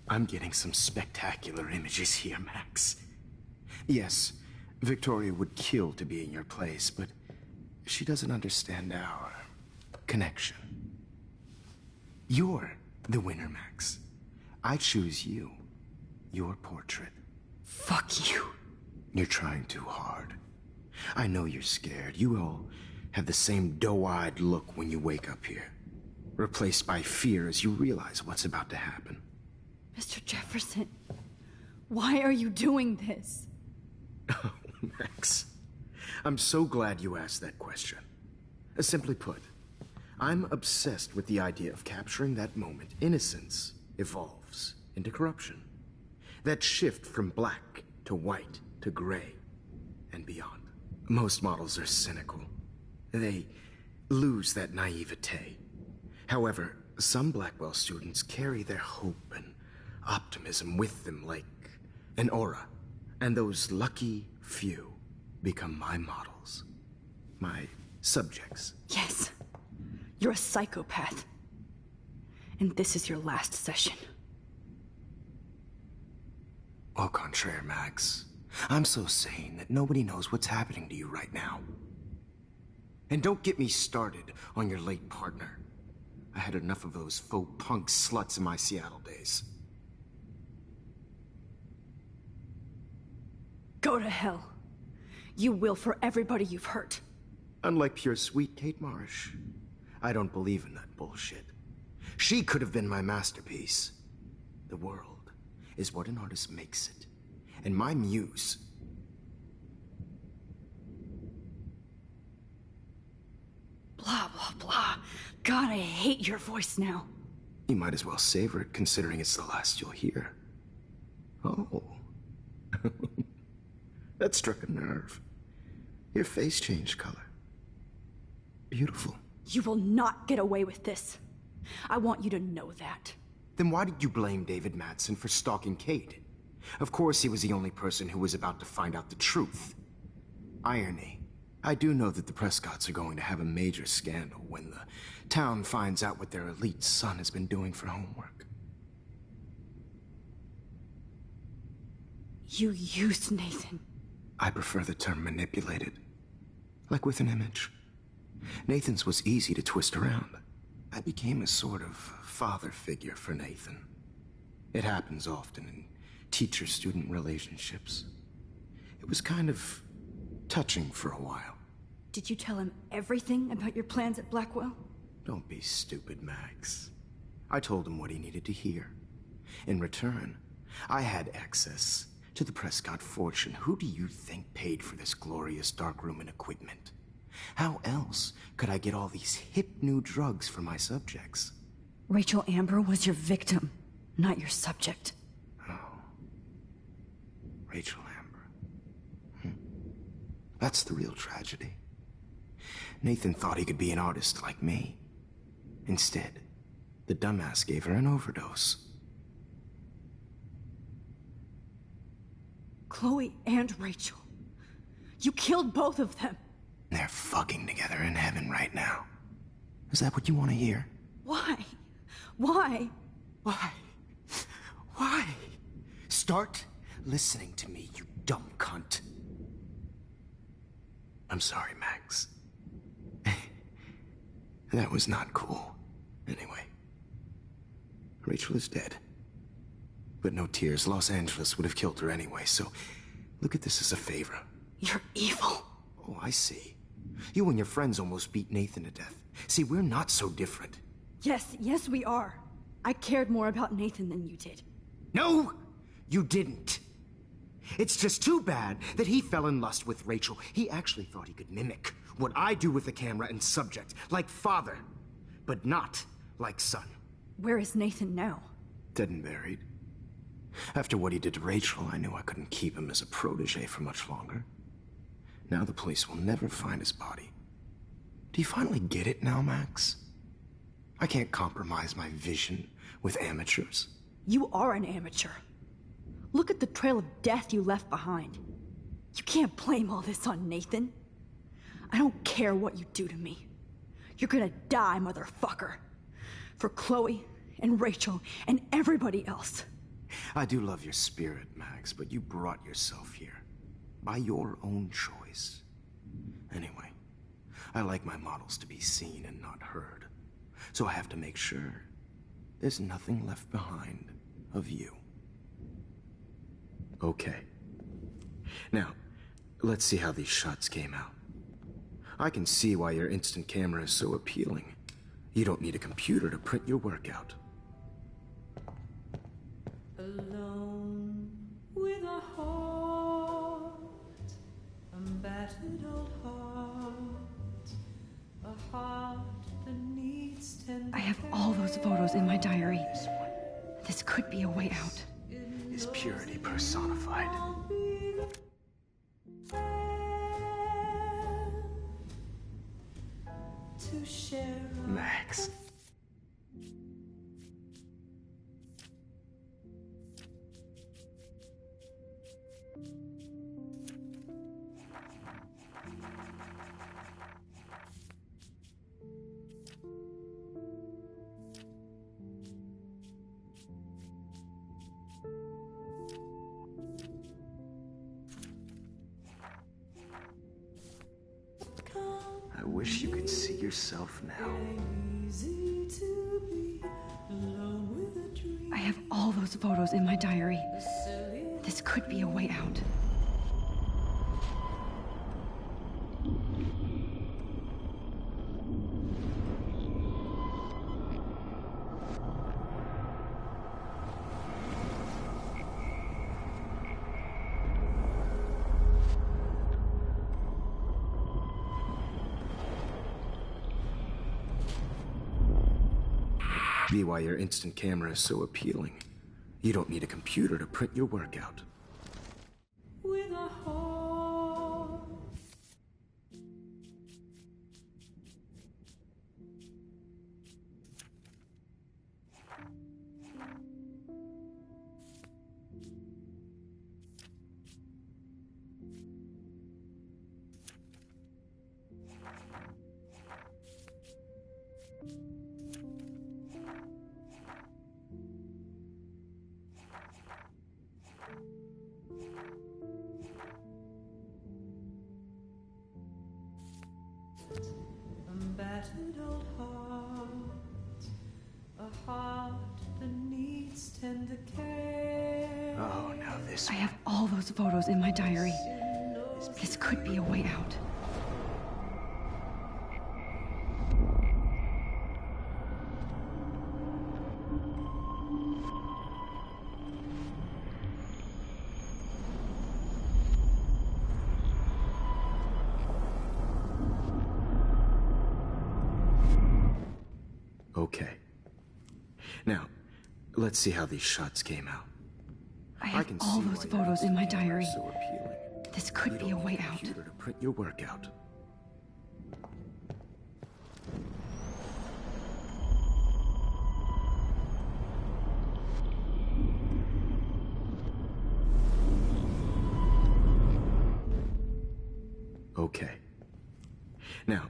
I'm getting some spectacular images here, Max. Yes, Victoria would kill to be in your place, but she doesn't understand our connection. You're the winner, Max. I choose you. Your portrait. Fuck you. You're trying too hard. I know you're scared. You all have the same doe-eyed look when you wake up here, replaced by fear as you realize what's about to happen. Mr. Jefferson, why are you doing this? Oh, Max. I'm so glad you asked that question. Simply put, I'm obsessed with the idea of capturing that moment innocence evolves into corruption. That shift from black to white to gray and beyond. Most models are cynical. They lose that naivete. However, some Blackwell students carry their hope and optimism with them like an aura. And those lucky few become my models. My subjects. Yes. You're a psychopath. And this is your last session. Au contraire, Max. I'm so sane that nobody knows what's happening to you right now. And don't get me started on your late partner. I had enough of those faux punk sluts in my Seattle days. Go to hell. You will for everybody you've hurt. Unlike pure sweet Kate Marsh, I don't believe in that bullshit. She could have been my masterpiece. The world is what an artist makes it. And my muse... Blah, blah, blah. God, I hate your voice now. You might as well savor it, considering it's the last you'll hear. Oh. That struck a nerve. Your face changed color. Beautiful. You will not get away with this. I want you to know that. Then why did you blame David Madsen for stalking Kate? Of course he was the only person who was about to find out the truth. Irony. I do know that the Prescotts are going to have a major scandal when the town finds out what their elite son has been doing for homework. You used Nathan. I prefer the term manipulated. Like with an image. Nathan's was easy to twist around. I became a sort of father figure for Nathan. It happens often in teacher-student relationships. It was kind of touching for a while. Did you tell him everything about your plans at Blackwell? Don't be stupid, Max. I told him what he needed to hear. In return, I had access to the Prescott fortune. Who do you think paid for this glorious darkroom and equipment? How else could I get all these hip new drugs for my subjects? Rachel Amber was your victim, not your subject. Oh. Rachel Amber. That's the real tragedy. Nathan thought he could be an artist like me. Instead, the dumbass gave her an overdose. Chloe and Rachel. You killed both of them. They're fucking together in heaven right now. Is that what you want to hear? Why? Why? Why? Why? Start listening to me, you dumb cunt. I'm sorry, Max. That was not cool. Anyway, Rachel is dead. But no tears. Los Angeles would have killed her anyway, so look at this as a favor. You're evil. Oh, I see. You and your friends almost beat Nathan to death. See, we're not so different. Yes, we are. I cared more about Nathan than you did. No, you didn't. It's just too bad that he fell in lust with Rachel. He actually thought he could mimic what I do with the camera and subject, like father, but not like son. Where is Nathan now? Dead and buried. After what he did to Rachel, I knew I couldn't keep him as a protege for much longer. Now the police will never find his body. Do you finally get it now, Max? I can't compromise my vision with amateurs. You are an amateur. Look at the trail of death you left behind. You can't blame all this on Nathan. I don't care what you do to me. You're gonna die, motherfucker. For Chloe and Rachel and everybody else. I do love your spirit, Max, but you brought yourself here. By your own choice. Anyway, I like my models to be seen and not heard. So I have to make sure there's nothing left behind of you. Okay. Now, let's see how these shots came out. I can see why your instant camera is so appealing. You don't need a computer to print your work out. Alone with a heart, a battered old heart, a heart that needs tender. I have all those photos in my diary. This could be a way out. Is purity personified. To share Max. I wish you could see yourself now. easy to be alone with a dream. I have all those photos in my diary. This could be a way out. Be why your instant camera is so appealing. You don't need a computer to print your work out. With a heart. A battered old heart, a heart that needs tender care. Oh, now this I have all those photos in my diary. This could be a way out. Okay. Now, let's see how these shots came out. I have can all see those why your photos in my instant camera diary. is so appealing. This could You be a don't way need a out. computer to print your work out. Okay. Now,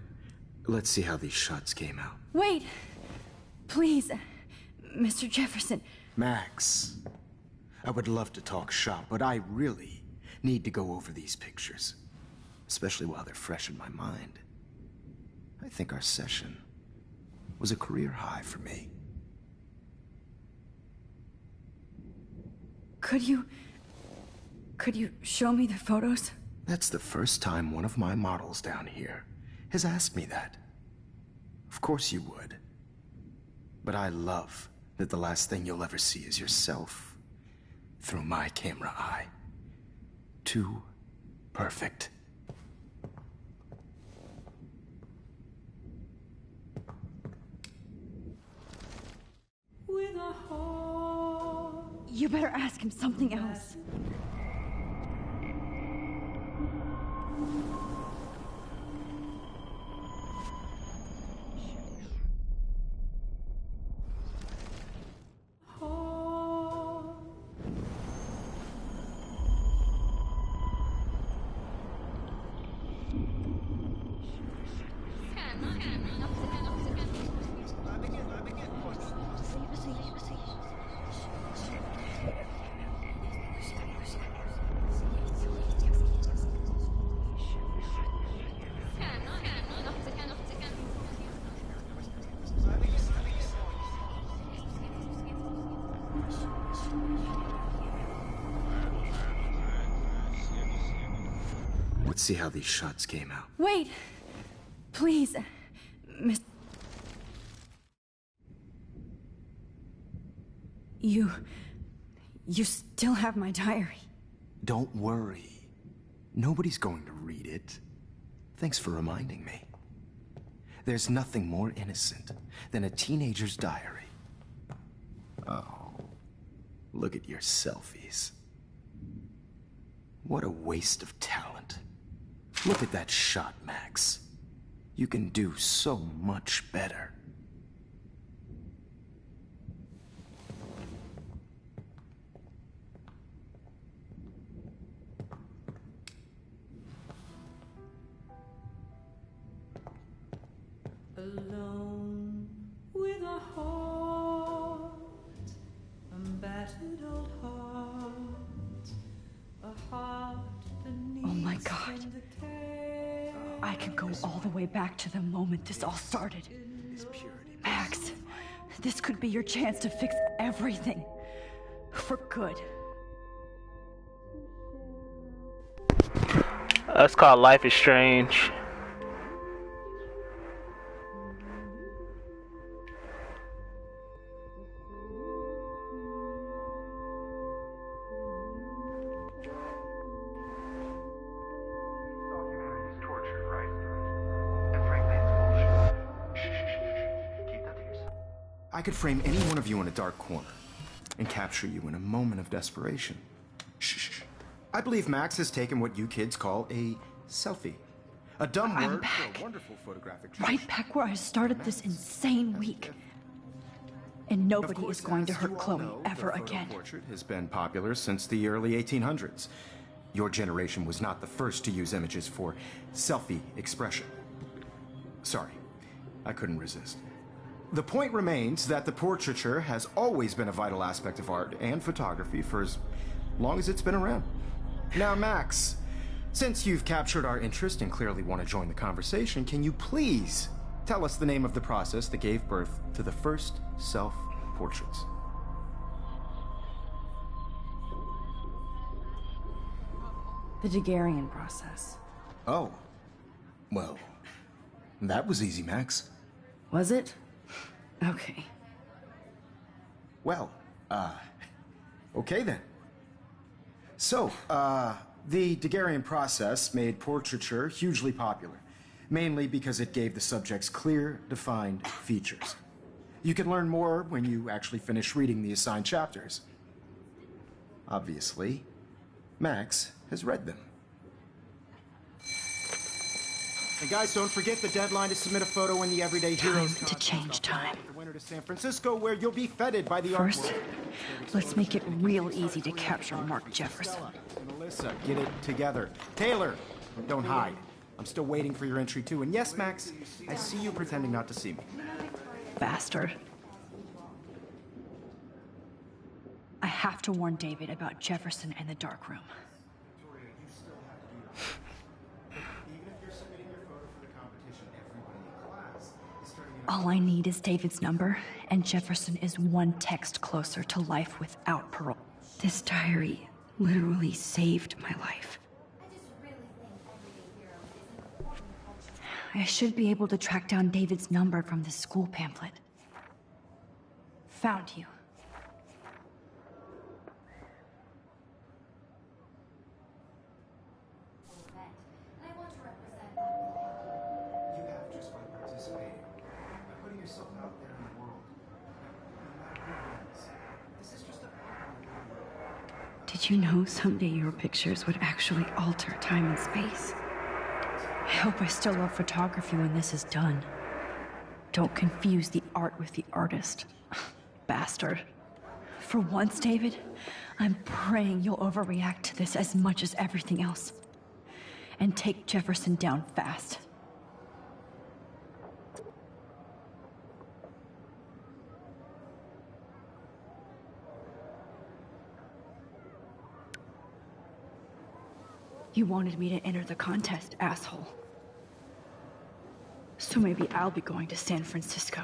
let's see how these shots came out. Wait! Please, Mr. Jefferson. Max, I would love to talk shop, but I really need to go over these pictures, especially while they're fresh in my mind. I think our session was a career high for me. Could you show me the photos? That's the first time one of my models down here has asked me that. Of course you would. But I love that the last thing you'll ever see is yourself through my camera eye. Too perfect. With a heart. You better ask him something else. Let's see how these shots came out. Wait! Please, Miss... You still have my diary. Don't worry. Nobody's going to read it. Thanks for reminding me. There's nothing more innocent than a teenager's diary. Oh, look at your selfies. What a waste of talent. Look at that shot, Max. You can do so much better. Alone with a heart, a battered old heart, a heart that needs Oh my God. tender care. I can go all the way back to the moment this all started. Max, this could be your chance to fix everything. For good. That's called Life is Strange. I could frame any one of you in a dark corner and capture you in a moment of desperation. Shh. I believe Max has taken what you kids call a selfie. A dumb I'm word back. for a wonderful photographic Right back where I started this insane week. And nobody is going to hurt Chloe ever again. The portrait has been popular since the early 1800s. Your generation was not the first to use images for selfie expression. Sorry, I couldn't resist. The point remains that the portraiture has always been a vital aspect of art and photography for as long as it's been around. Now, Max, since you've captured our interest and clearly want to join the conversation, can you please tell us the name of the process that gave birth to the first self-portraits? The Daguerrean process. Oh, well, that was easy, Max. Was it? Okay. Well, okay then. So, the Daguerrean process made portraiture hugely popular, mainly because it gave the subjects clear, defined features. You can learn more when you actually finish reading the assigned chapters. Obviously, Max has read them. And guys, don't forget the deadline to submit a photo in the Everyday Heroes Time to change time. The winter to San Francisco, where you'll be feted by the First, art world. let's make it real easy to capture Mark Jefferson. And Alyssa, get it together. Taylor, don't hide. I'm still waiting for your entry too. And yes, Max, I see you pretending not to see me. Bastard. I have to warn David about Jefferson and the dark room. All I need is David's number, and Jefferson is one text closer to life without parole. This diary literally saved my life. I should be able to track down David's number from the school pamphlet. Found you. You have just by participating, by putting yourself out there in the world. No matter who wins, this is just a Did you know someday your pictures would actually alter time and space? I hope I still love photography when this is done. Don't confuse the art with the artist. Bastard. For once, David, I'm praying you'll overreact to this as much as everything else. And take Jefferson down fast. You wanted me to enter the contest, asshole. So maybe I'll be going to San Francisco.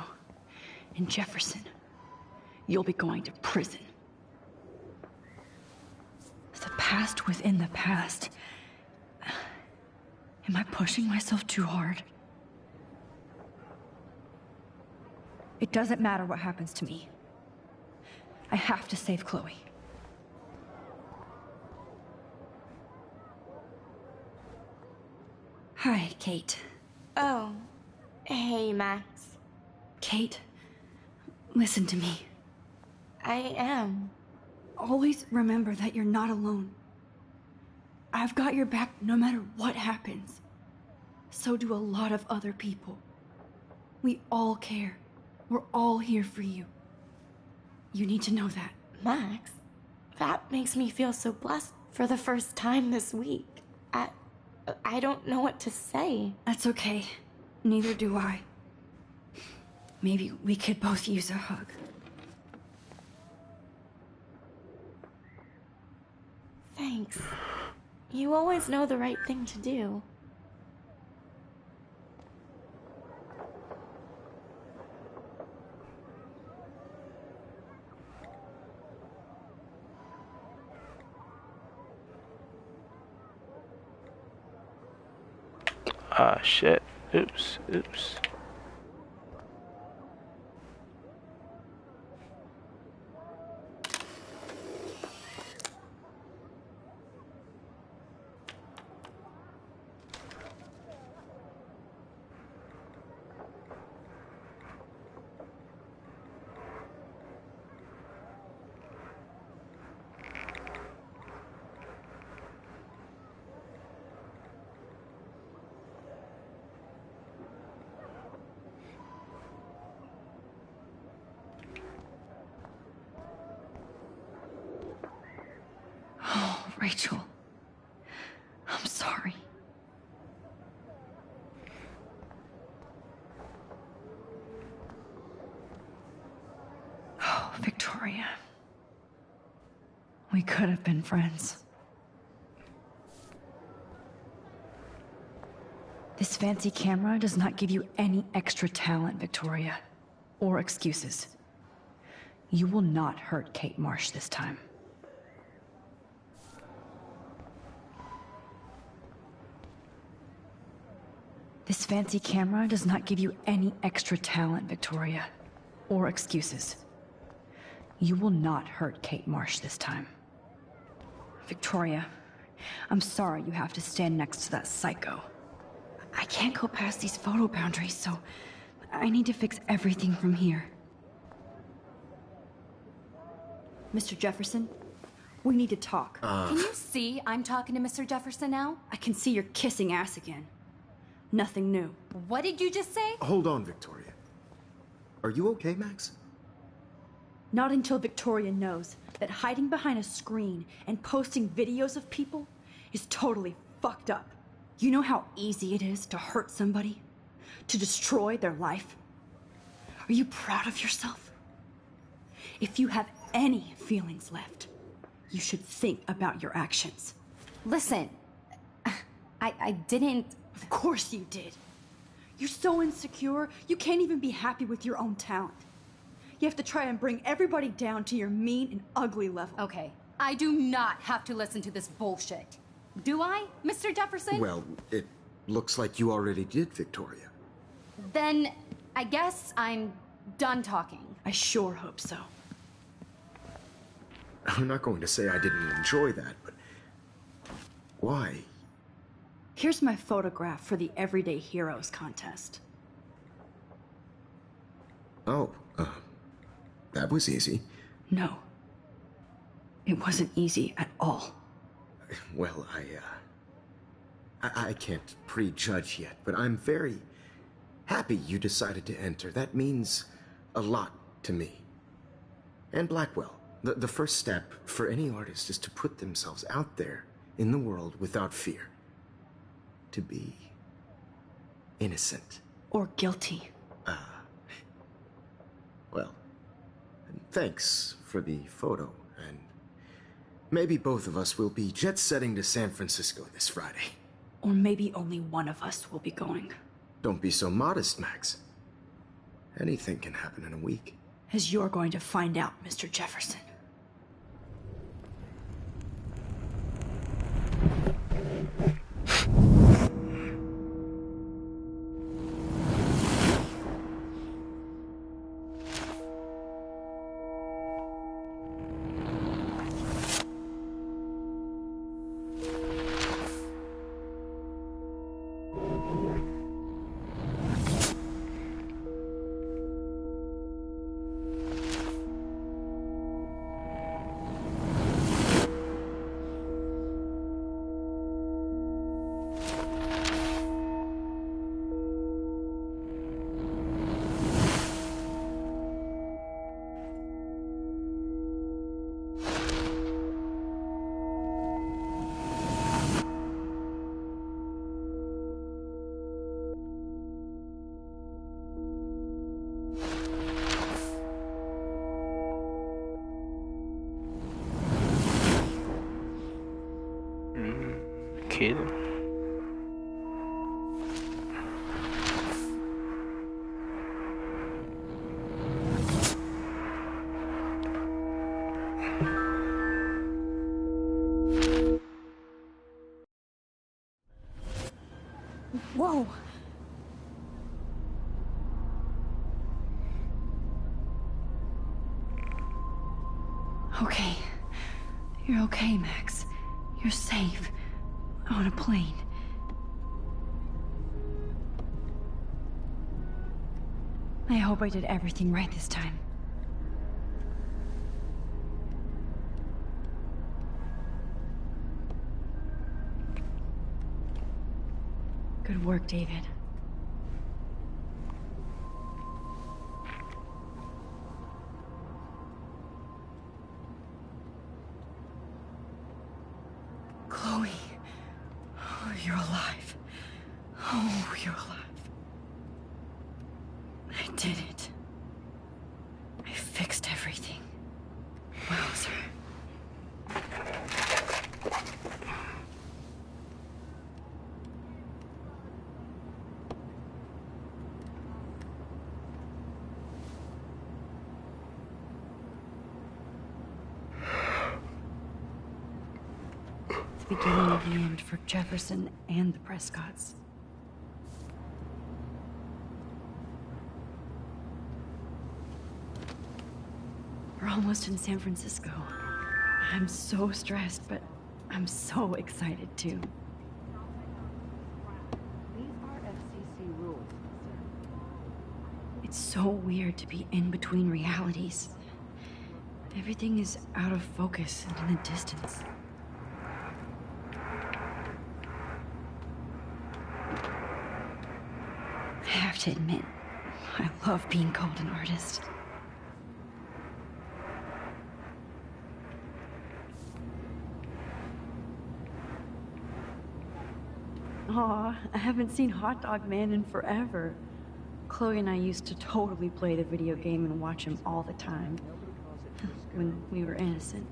And Jefferson, you'll be going to prison. The past within the past. Am I pushing myself too hard? It doesn't matter what happens to me. I have to save Chloe. Hi, Kate. Oh, hey, Max. Kate, listen to me. I am. Always remember that you're not alone. I've got your back no matter what happens. So do a lot of other people. We all care. We're all here for you. You need to know that. Max, that makes me feel so blessed for the first time this week. I don't know what to say. That's okay. Neither do I. Maybe we could both use a hug. Thanks. You always know the right thing to do. Ah, shit. Oops. Rachel, I'm sorry. Oh, Victoria. We could have been friends. This fancy camera does not give you any extra talent, Victoria, or excuses. You will not hurt Kate Marsh this time. This fancy camera does not give you any extra talent, Victoria, or excuses. You will not hurt Kate Marsh this time. Victoria, I'm sorry you have to stand next to that psycho. I can't go past these photo boundaries, so I need to fix everything from here. Mr. Jefferson, we need to talk. Can you see I'm talking to Mr. Jefferson now? I can see you're kissing ass again. Nothing new. What did you just say? Hold on, Victoria. Are you okay, Max? Not until Victoria knows that hiding behind a screen and posting videos of people is totally fucked up. You know how easy it is to hurt somebody? To destroy their life? Are you proud of yourself? If you have any feelings left, you should think about your actions. Listen, I didn't... Of course you did. You're so insecure, you can't even be happy with your own talent. You have to try and bring everybody down to your mean and ugly level. Okay, I do not have to listen to this bullshit. Do I, Mr. Jefferson? Well, it looks like you already did, Victoria. Then I guess I'm done talking. I sure hope so. I'm not going to say I didn't enjoy that, but why? Here's my photograph for the Everyday Heroes contest. Oh, that was easy. No. It wasn't easy at all. Well, I can't prejudge yet, but I'm very happy you decided to enter. That means a lot to me. And Blackwell. The first step for any artist is to put themselves out there in the world without fear. To be innocent. Or guilty. Well, thanks for the photo, and maybe both of us will be jet-setting to San Francisco this Friday. Or maybe only one of us will be going. Don't be so modest, Max. Anything can happen in a week. As you're going to find out, Mr. Jefferson. complicated. Whoa! Okay. You're okay, Max. You're safe. On a plane. I hope I did everything right this time. Good work, David. Chloe. Oh, you're alive. Oh, you're alive. I did it. I fixed everything. Wowzer. The beginning of the end for Jefferson and the Prescotts. We're almost in San Francisco. I'm so stressed, but I'm so excited too. These are FCC rules, It's so weird to be in between realities. Everything is out of focus and in the distance. I have to admit, I love being called an artist. Aw, I haven't seen Hot Dog Man in forever. Chloe and I used to totally play the video game and watch him all the time. When we were innocent.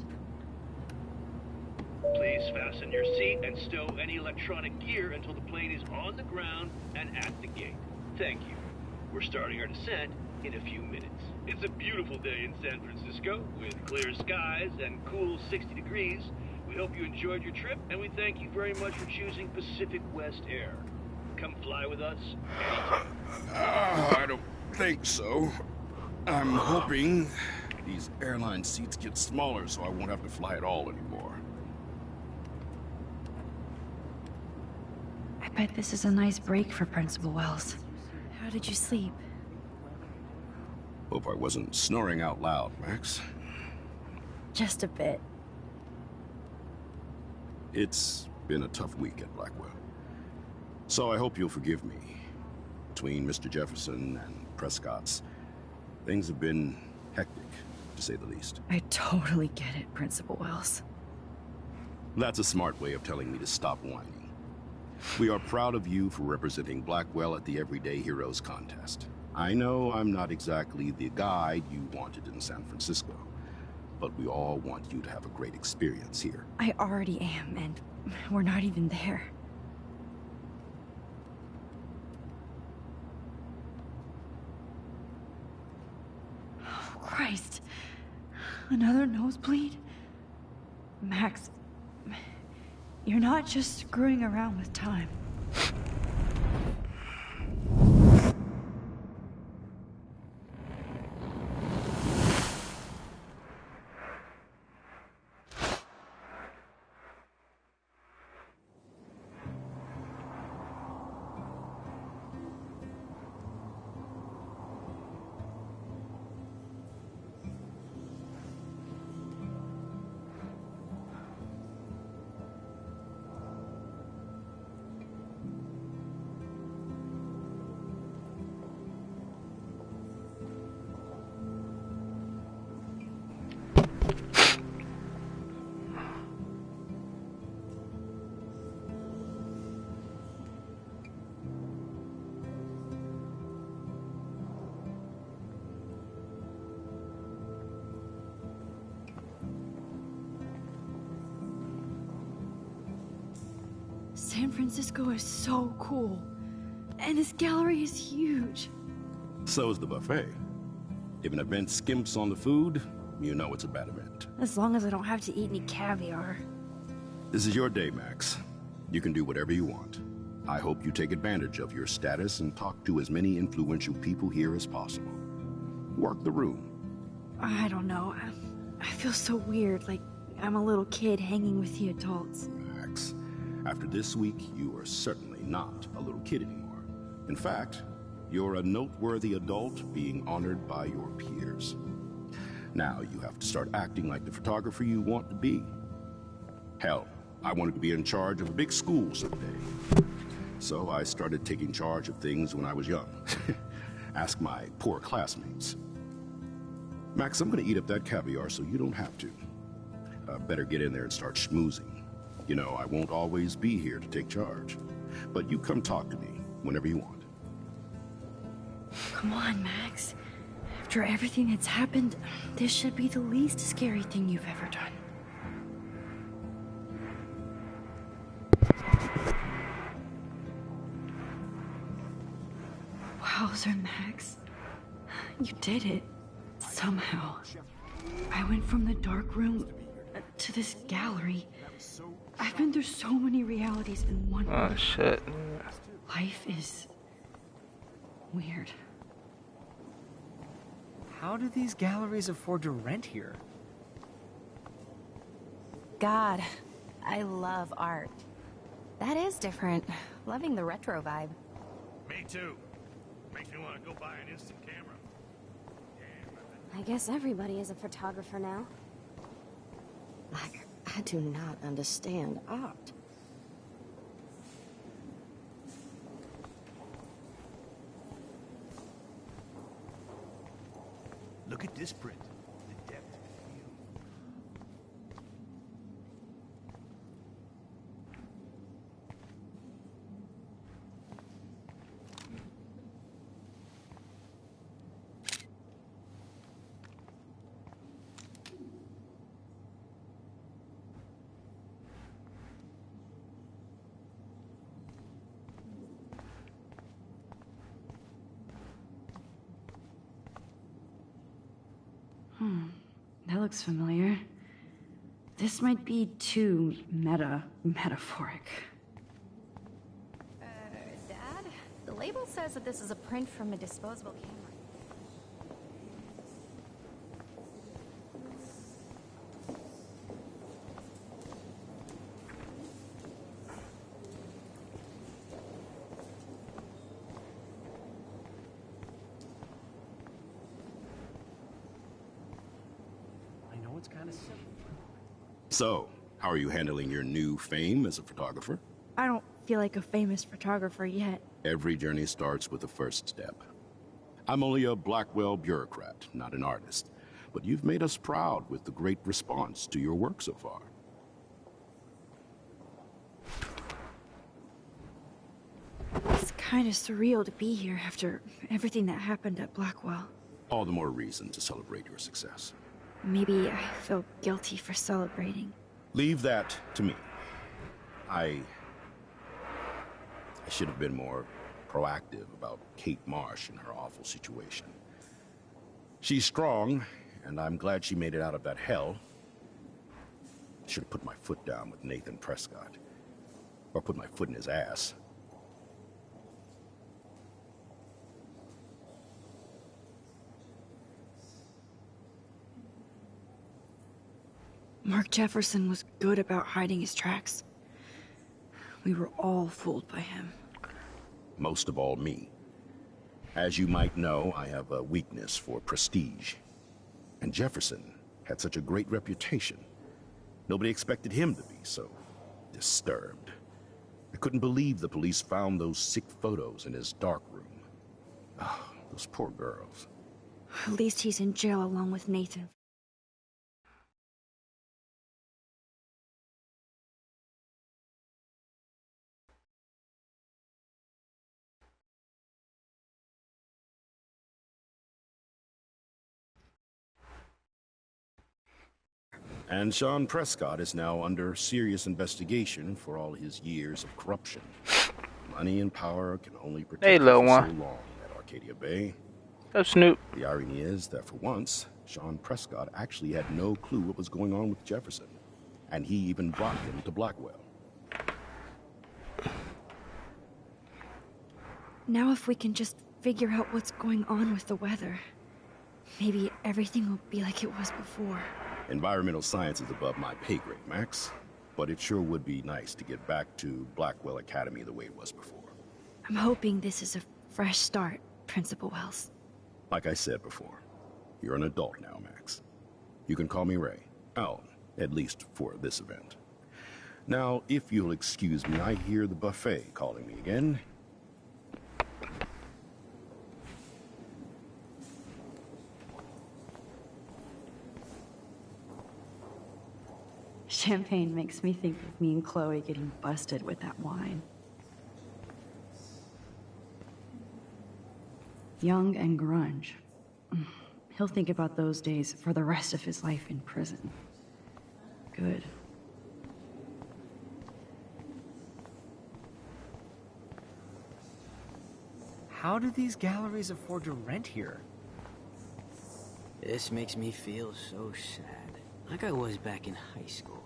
Please fasten your seat and stow any electronic gear until the plane is on the ground and at the gate. Thank you. We're starting our descent in a few minutes. It's a beautiful day in San Francisco with clear skies and cool 60 degrees. We hope you enjoyed your trip, and we thank you very much for choosing Pacific West Air. Come fly with us anytime. I don't think so. I'm hoping these airline seats get smaller so I won't have to fly at all anymore. I bet this is a nice break for Principal Wells. How did you sleep? Hope I wasn't snoring out loud, Max. Just a bit. It's been a tough week at Blackwell. So I hope you'll forgive me. Between Mr. Jefferson and Prescott's, things have been hectic, to say the least. I totally get it, Principal Wells. That's a smart way of telling me to stop whining. We are proud of you for representing Blackwell at the Everyday Heroes contest. I know I'm not exactly the guide you wanted in San Francisco, but we all want you to have a great experience here. I already am, and we're not even there. Oh, Christ. Another nosebleed? Max, you're not just screwing around with time. San Francisco is so cool. And this gallery is huge. So is the buffet. If an event skimps on the food, you know it's a bad event. As long as I don't have to eat any caviar. This is your day, Max. You can do whatever you want. I hope you take advantage of your status and talk to as many influential people here as possible. Work the room. I don't know. I feel so weird, like I'm a little kid hanging with the adults. Max, after this week, you are certainly not a little kid anymore. In fact, you're a noteworthy adult being honored by your peers. Now you have to start acting like the photographer you want to be. Hell, I wanted to be in charge of a big school someday. So I started taking charge of things when I was young. Ask my poor classmates. Max, I'm gonna eat up that caviar so you don't have to. Better get in there and start schmoozing. You know, I won't always be here to take charge. But you come talk to me whenever you want. Come on, Max. After everything that's happened, this should be the least scary thing you've ever done. Wowzer, Max. You did it. Somehow. I went from the dark room to this gallery. I've been through so many realities in one Oh week. shit. Life is weird. How do these galleries afford to rent here? God, I love art. That is different. Loving the retro vibe. Me too. Makes me want to go buy an instant camera. I guess everybody is a photographer now. I do not understand art. Look at this print. The depth of the view. That looks familiar. This might be too metaphoric. Dad? The label says that this is a print from a disposable camera. It's kind of simple. So, how are you handling your new fame as a photographer? I don't feel like a famous photographer yet. Every journey starts with the first step. I'm only a Blackwell bureaucrat, not an artist. But you've made us proud with the great response to your work so far. It's kind of surreal to be here after everything that happened at Blackwell. All the more reason to celebrate your success. Maybe I feel guilty for celebrating. Leave that to me. I should have been more proactive about Kate Marsh and her awful situation. She's strong, and I'm glad she made it out of that hell. I should have put my foot down with Nathan Prescott. Or put my foot in his ass. Mark Jefferson was good about hiding his tracks. We were all fooled by him. Most of all, me. As you might know, I have a weakness for prestige. And Jefferson had such a great reputation. Nobody expected him to be so disturbed. I couldn't believe the police found those sick photos in his dark room. Oh, those poor girls. At least he's in jail along with Nathan. And Sean Prescott is now under serious investigation for all his years of corruption. Money and power can only protect Hey, you little for one. so long at Arcadia Bay. Oh, Snoop. The irony is that for once, Sean Prescott actually had no clue what was going on with Jefferson. And he even brought him to Blackwell. Now if we can just figure out what's going on with the weather, maybe everything will be like it was before. Environmental science is above my pay grade, Max. But it sure would be nice to get back to Blackwell Academy the way it was before. I'm hoping this is a fresh start, Principal Wells. Like I said before, you're an adult now, Max. You can call me Ray. Oh, at least for this event. Now, if you'll excuse me, I hear the buffet calling me again. Champagne makes me think of me and Chloe getting busted with that wine. Young and grunge. He'll think about those days for the rest of his life in prison. Good. How do these galleries afford to rent here? This makes me feel so sad. Like I was back in high school.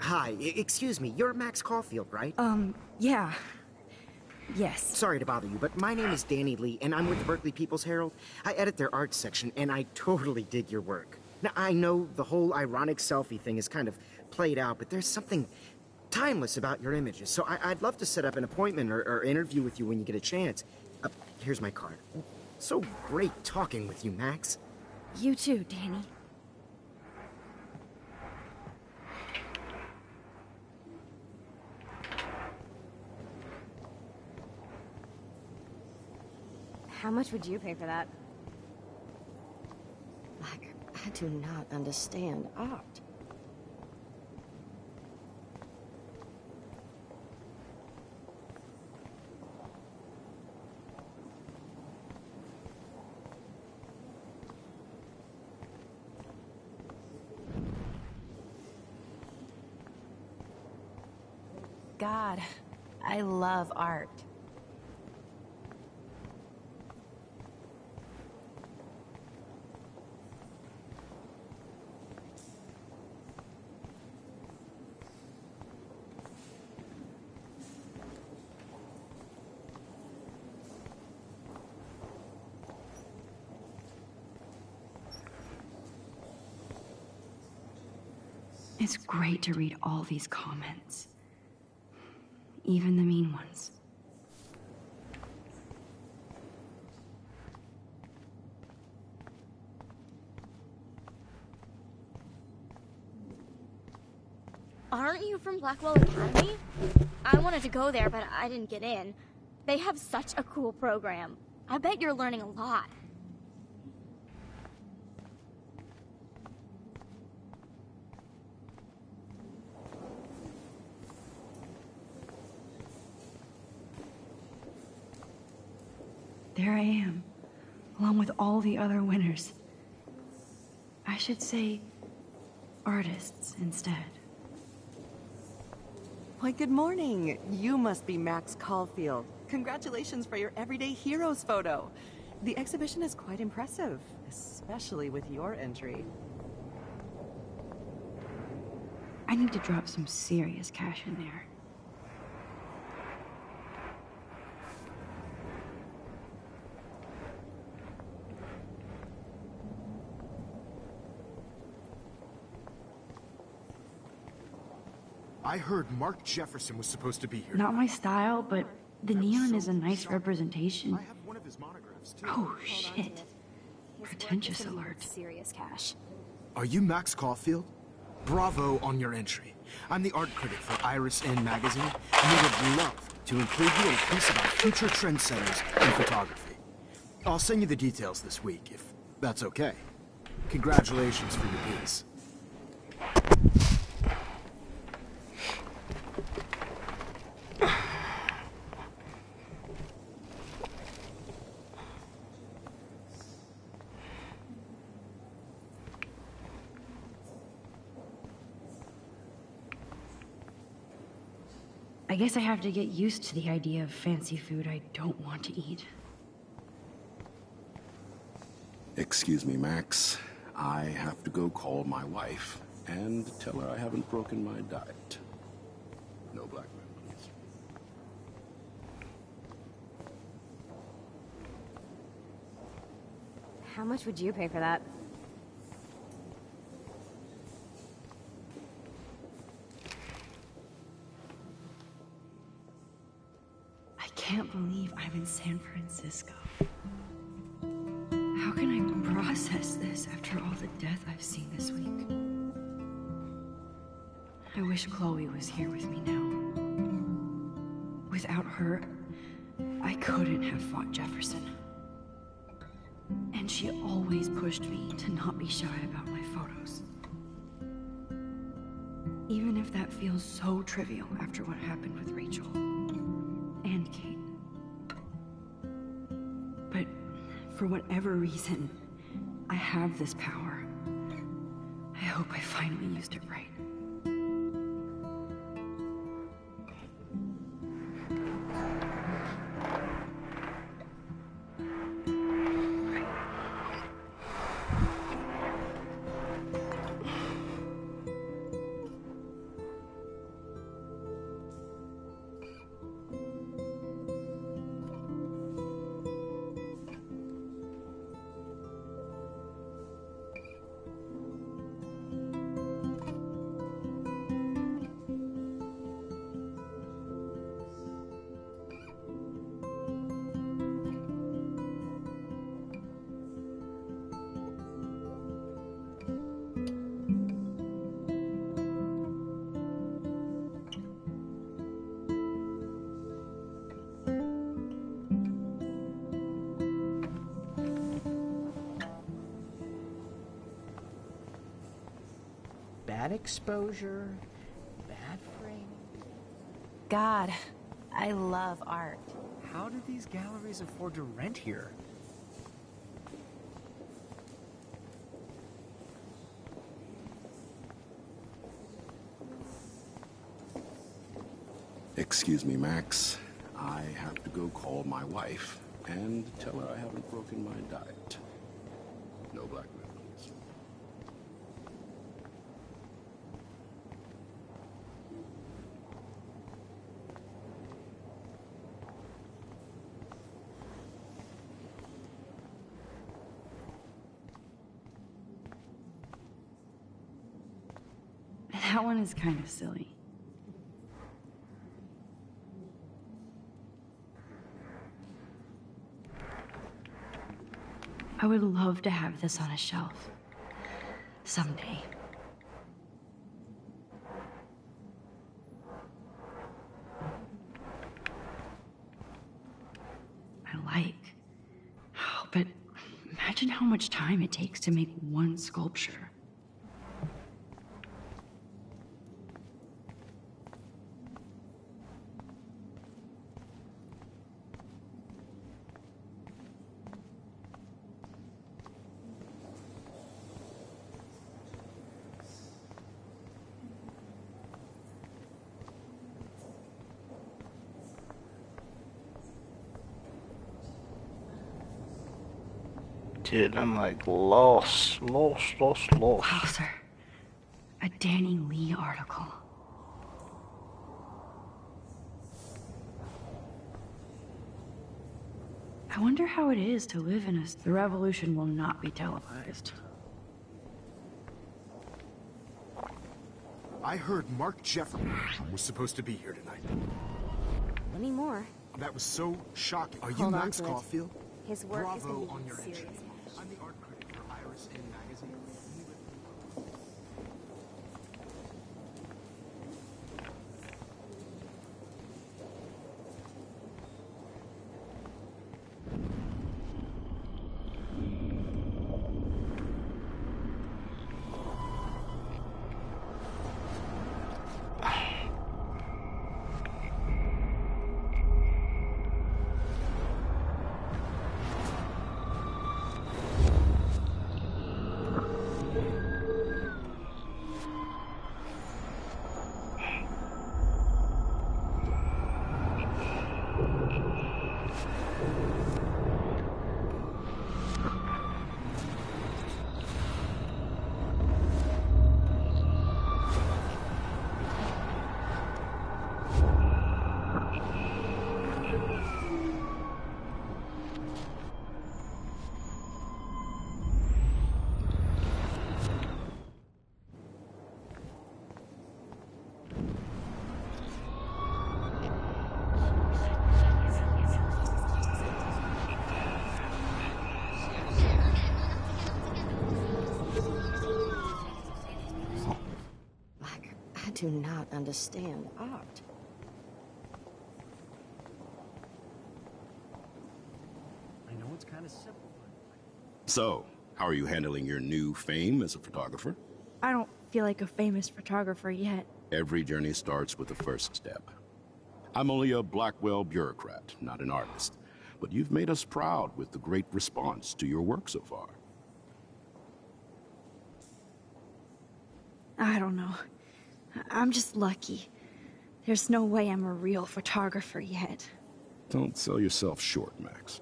Hi, excuse me, you're Max Caulfield, right? Yeah. Yes. Sorry to bother you, but my name is Danny Lee, and I'm with the Berkeley People's Herald. I edit their arts section, and I totally dig your work. Now, I know the whole ironic selfie thing is kind of played out, but there's something timeless about your images, so I'd love to set up an appointment or interview with you when you get a chance. Here's my card. So great talking with you, Max. You too, Danny. How much would you pay for that? Like, I do not understand art. God, I love art. It's great to read all these comments. Even the mean ones. Aren't you from Blackwell Academy? I wanted to go there, but I didn't get in. They have such a cool program. I bet you're learning a lot. There I am, along with all the other winners. I should say artists instead. Why, good morning. You must be Max Caulfield. Congratulations for your Everyday Heroes photo. The exhibition is quite impressive, especially with your entry. I need to drop some serious cash in there. I heard Mark Jefferson was supposed to be here. Not my style, but the neon is a nice representation. I have one of his monographs, too. Oh, shit. Pretentious alert. Serious cash. Are you Max Caulfield? Bravo on your entry. I'm the art critic for Iris N magazine, and we would love to include you in a piece about future trendsetters in photography. I'll send you the details this week, if that's okay. Congratulations for your piece. guess I have to get used to the idea of fancy food I don't want to eat. Excuse me, Max. I have to go call my wife and tell her I haven't broken my diet. No blackmail, please. How much would you pay for that? I can't believe I'm in San Francisco. How can I process this after all the death I've seen this week? I wish Chloe was here with me now. Without her, I couldn't have fought Jefferson. And she always pushed me to not be shy about my photos. Even if that feels so trivial after what happened with Rachel and Kate. But for whatever reason, I have this power. I hope I finally used it right. Bad exposure, bad frame. God, I love art. How do these galleries afford to rent here? Excuse me, Max. I have to go call my wife and tell her I haven't broken my diet. No blackmail, please. That one is kind of silly. I would love to have this on a shelf. Someday. I like. Oh, but imagine how much time it takes to make one sculpture. Dude, I'm like lost. Wowzer. A Danny Lee article. I wonder how it is to live in a... The revolution will not be televised. I heard Mark Jefferson was supposed to be here tonight. Any more? That was so shocking. Are you Hold on Max to it. Caulfield? His work is Bravo gonna on be your serious. entry. I'm the art critic for Iris in magazine. do not understand art. I know it's kind of simple, but... So, how are you handling your new fame as a photographer? I don't feel like a famous photographer yet. Every journey starts with the first step. I'm only a Blackwell bureaucrat, not an artist. But you've made us proud with the great response to your work so far. I don't know. I'm just lucky. There's no way I'm a real photographer yet. Don't sell yourself short, Max.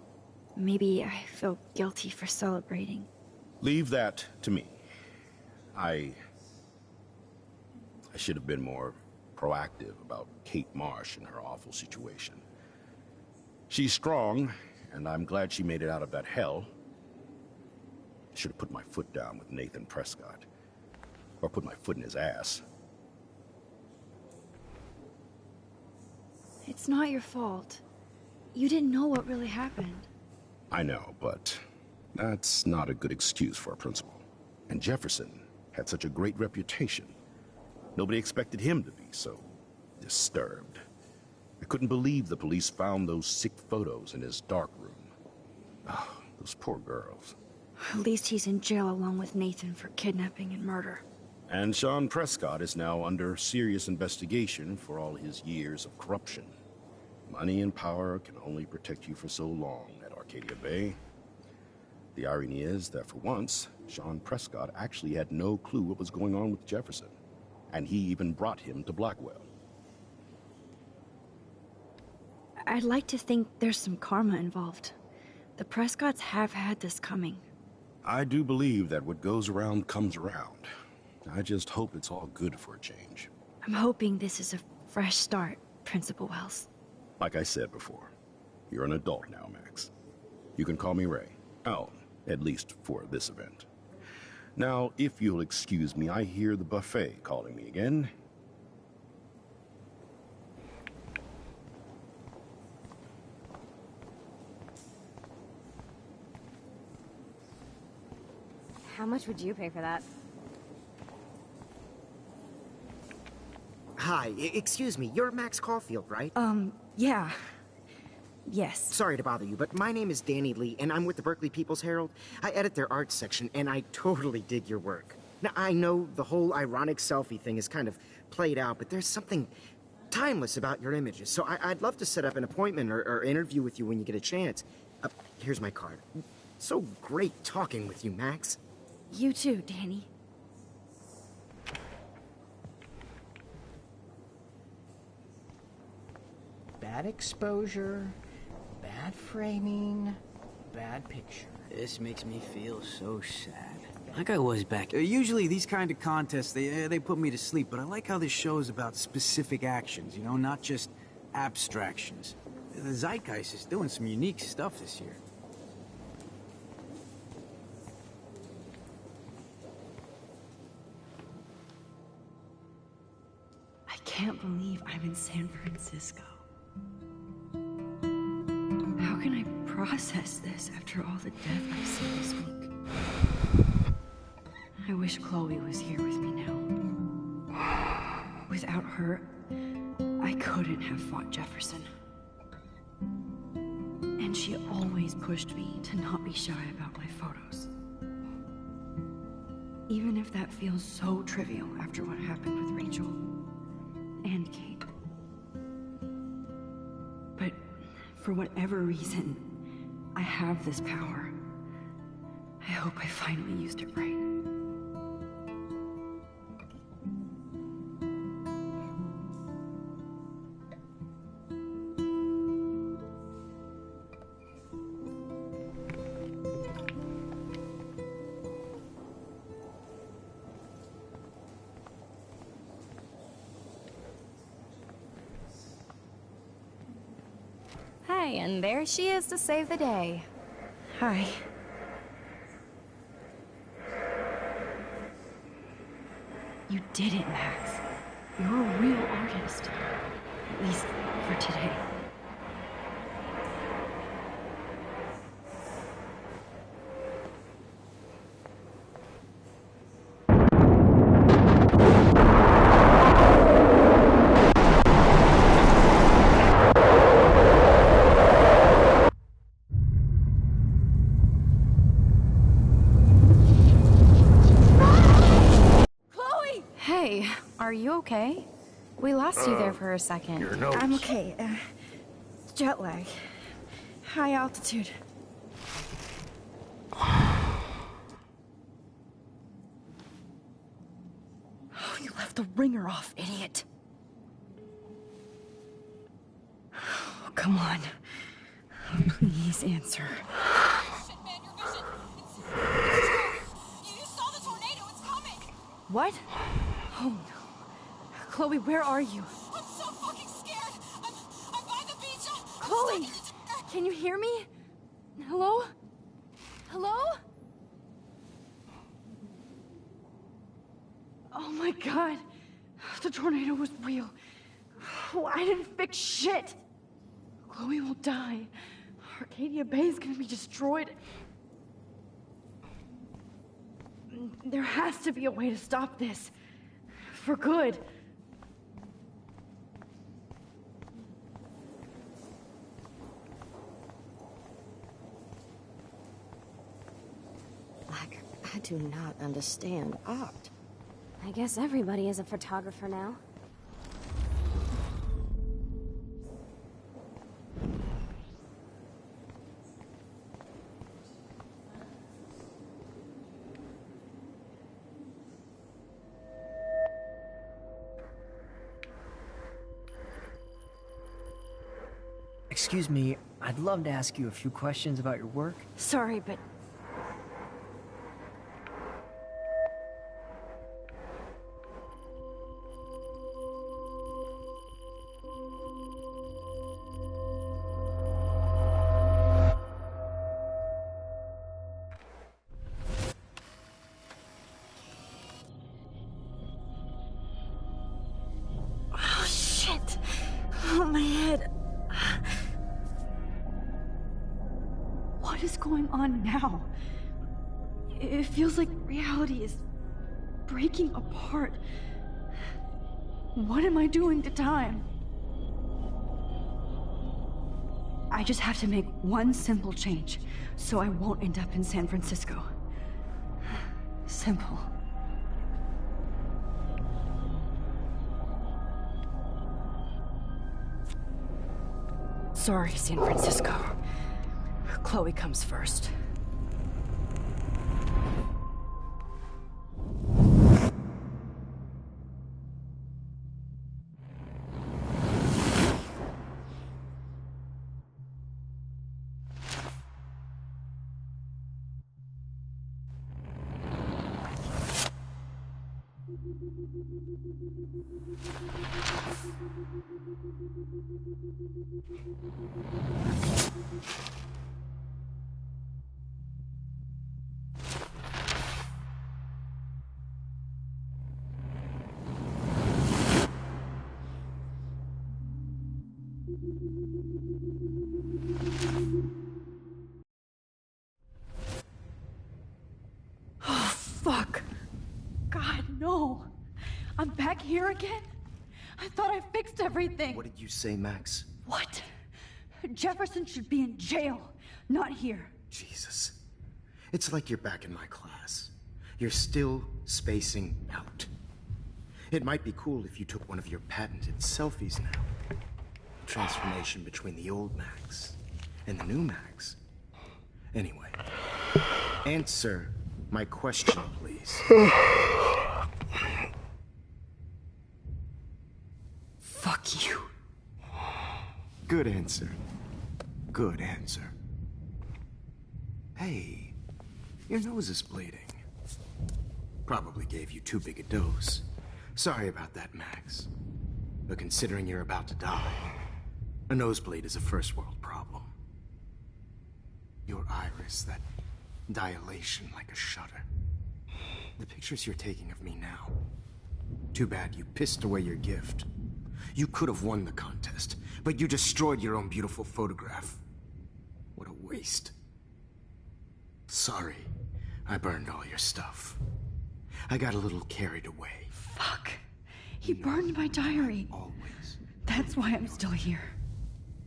Maybe I feel guilty for celebrating. Leave that to me. I should have been more proactive about Kate Marsh and her awful situation. She's strong, and I'm glad she made it out of that hell. I should have put my foot down with Nathan Prescott. Or put my foot in his ass. It's not your fault. You didn't know what really happened. I know, but that's not a good excuse for a principal. And Jefferson had such a great reputation. Nobody expected him to be so disturbed. I couldn't believe the police found those sick photos in his dark room. Oh, those poor girls. At least he's in jail along with Nathan for kidnapping and murder. And Sean Prescott is now under serious investigation for all his years of corruption. Money and power can only protect you for so long at Arcadia Bay. The irony is that for once, Sean Prescott actually had no clue what was going on with Jefferson. And he even brought him to Blackwell. I'd like to think there's some karma involved. The Prescotts have had this coming. I do believe that what goes around comes around. I just hope it's all good for a change. I'm hoping this is a fresh start, Principal Wells. Like I said before, you're an adult now, Max. You can call me Ray. Oh, at least for this event. Now, if you'll excuse me, I hear the buffet calling me again. How much would you pay for that? Hi, excuse me, you're Max Caulfield, right? Yeah. Yes. Sorry to bother you, but my name is Danny Lee, and I'm with the Berkeley People's Herald. I edit their arts section, and I totally dig your work. Now, I know the whole ironic selfie thing is kind of played out, but there's something timeless about your images, so I'd love to set up an appointment or interview with you when you get a chance. Here's my card. So great talking with you, Max. You too, Danny. Bad exposure, bad framing, bad picture. This makes me feel so sad. Like I was back... Usually these kind of contests, they put me to sleep, but I like how this show is about specific actions, you know, not just abstractions. The Zeitgeist is doing some unique stuff this year. I can't believe I'm in San Francisco. How can I process this after all the death I've seen this week? I wish Chloe was here with me now. Without her, I couldn't have fought Jefferson. And she always pushed me to not be shy about my photos. Even if that feels so trivial after what happened with Rachel and Kate. But for whatever reason, I have this power. I hope I finally used it right. Hey, and there she is to save the day. Hi. You did it, Max. You're a real artist. At least for today. Are you okay? We lost you there for a second. Your notes. I'm okay. Jet lag. High altitude. Oh, you left the ringer off, idiot. Oh, come on. Please answer. What? Oh no. Chloe, where are you? I'm so fucking scared. I'm by the beach. Chloe! Can you hear me? Hello? Hello? Oh my god. The tornado was real. Oh, I didn't fix shit. Chloe will die. Arcadia Bay is gonna be destroyed. There has to be a way to stop this. For good. Black, I do not understand art. I guess everybody is a photographer now. Excuse me, I'd love to ask you a few questions about your work. Sorry, but... Oh, shit. Oh, my head. What is going on now? It feels like reality is breaking apart. What am I doing to time? I just have to make one simple change, so I won't end up in San Francisco. Simple. Sorry, San Francisco. Chloe comes first. Oh, fuck. God, no. I'm back here again? I thought I fixed everything. What did you say, Max? What? Jefferson should be in jail, not here. Jesus. It's like you're back in my class. You're still spacing out. It might be cool if you took one of your patented selfies now. Transformation between the old Max and the new Max. Anyway, answer my question, please. Fuck you. Good answer. Good answer. Hey, your nose is bleeding. Probably gave you too big a dose. Sorry about that, Max. But considering you're about to die, a nosebleed is a first world problem. Your iris, that dilation like a shutter. The pictures you're taking of me now. Too bad you pissed away your gift. You could have won the contest, but you destroyed your own beautiful photograph. What a waste. Sorry, I burned all your stuff. I got a little carried away. Fuck. He burned my diary. Always. That's why I'm still here.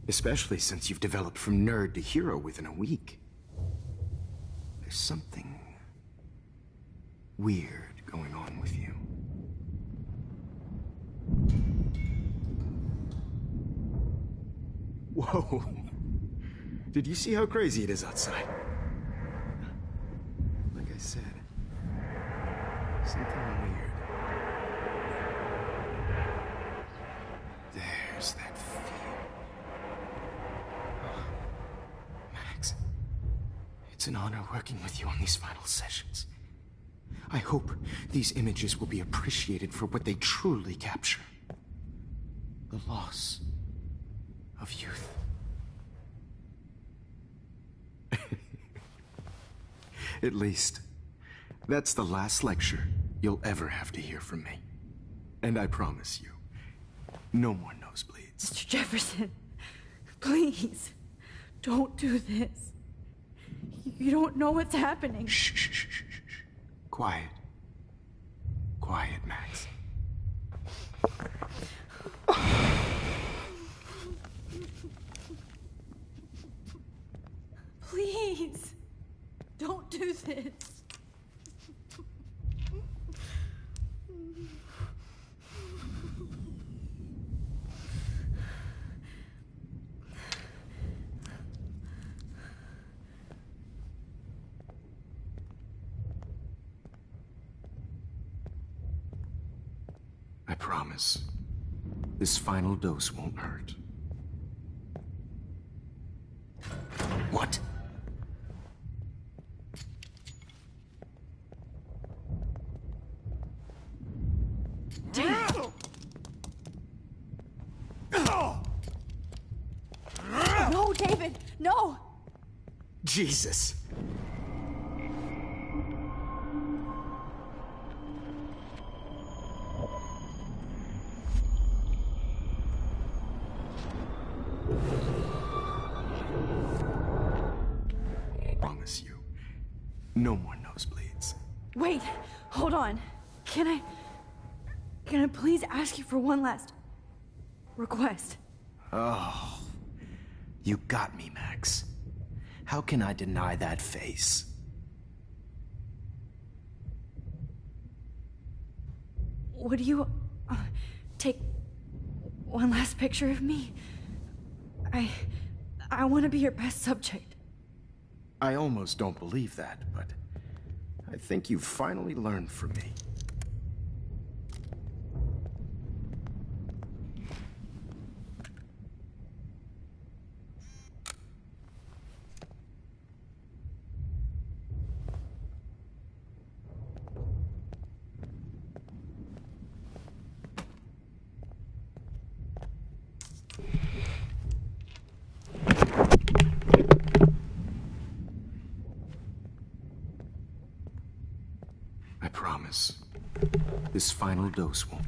Especially since you've developed from nerd to hero within a week. There's something weird going on with you. Whoa. Did you see how crazy it is outside? Like I said, something weird. There's that feel. Oh, Max, it's an honor working with you on these final sessions. I hope these images will be appreciated for what they truly capture. The loss of youth. At least, that's the last lecture you'll ever have to hear from me. And I promise you, no more nosebleeds. Mr. Jefferson, please, don't do this. You don't know what's happening. Shh, shh, shh, shh, shh. Quiet. Quiet, Max. Please, don't do this. I promise, this final dose won't hurt. What? No, David, no! Jesus. I promise you, no more nosebleeds. Wait, hold on. Can I please ask you for one last request? Oh, you got me, Max. How can I deny that face? Would you take one last picture of me? I want to be your best subject. I almost don't believe that, but I think you've finally learned from me. I promise, this final dose won't.